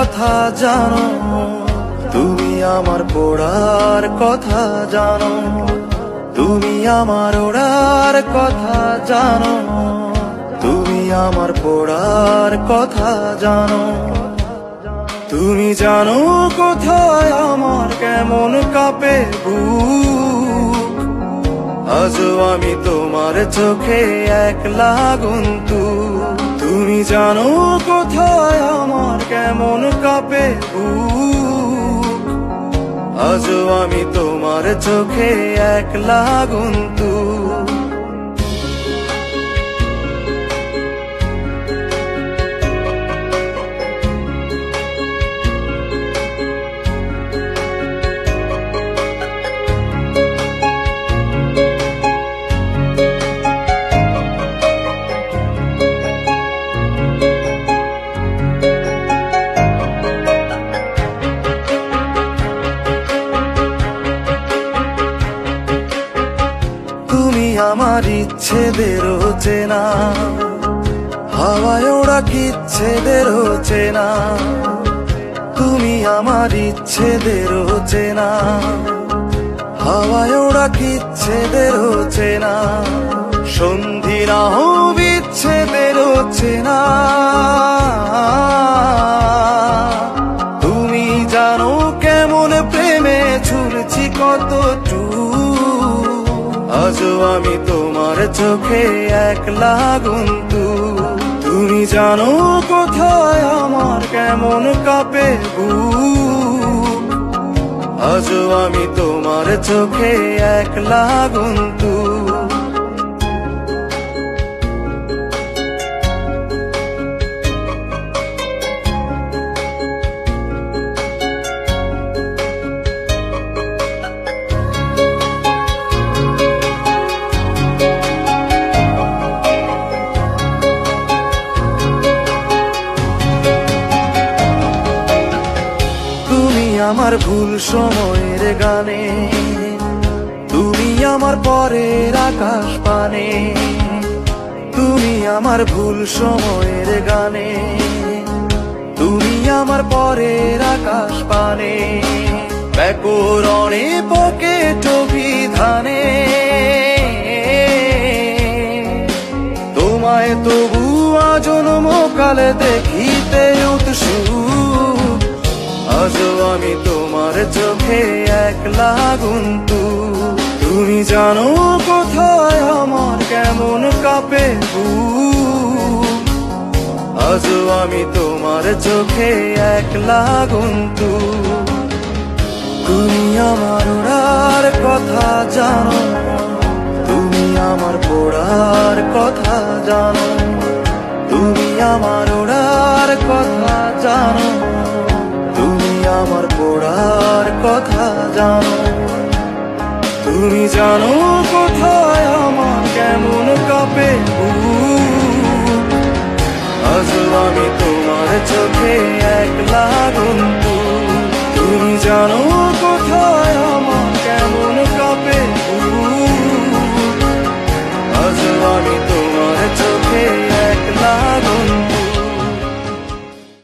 কথা জানো, তুমি আমার পড়ার কথা জানো, তুমি আমার ওড়ার কথা জানো, তুমি আমার পড়ার কথা জানো। তুমি জানো কোথায় আমার কেমন কাঁপে বুক, আজও আমি তোমার চোখে একলা গুনতু। তুমি জানো কোথায় আমার কেমন কাঁপে বুক, আজও আমি তোমার চোখে একলা গুনতু। আমার ইচ্ছেদেরও চেনা, হাওয়ায় ওরা কিচ্ছেদেরও চেনা। তুমি আমার ইচ্ছেদেরও চেনা, হাওয়ায় ওরা কিচ্ছেদেরও চেনা। সন্ধি না হো বিচ্ছেদেরও চেনা। তুমি জানো কেমন প্রেমে ঝুলছি কতটুকু, আজও আমি তোমার চোখে একলা গুনতু। তুমি জানো কোথায় আমার কেমন কাঁপে বুক, আজও আমি তোমার চোখে একলা গুনতু। আমার ভুল সময়ের গানে, তুমি আমার পরের আকাশ পানে। তুমি আমার ভুল সময়ের গানে, তুমি আমার পরের আকাশ পানে। ব্যাকরণে পকেট বিধানে, তোমায় তবু আজন্মকালে দেখিতে উৎসুক, আজও আমি তোমার চোখে একলা গুনতু। তুমি জানো কোথায় আমার কেমন কাঁপে বুক, আজও আমি তোমার চোখে একলা গুনতু। তুমি আমার ওড়ার কথা জানো, তুমি আমার পড়ার কথা জানো, তুমি আমার ওড়ার কথা জানো, আমার পড়ার কথা জানো। তুমি জানো কোথায় আমার কেমন কাঁপে বুক, আজও আমি তোমার চোখে একলা গুনতু। তুমি জানো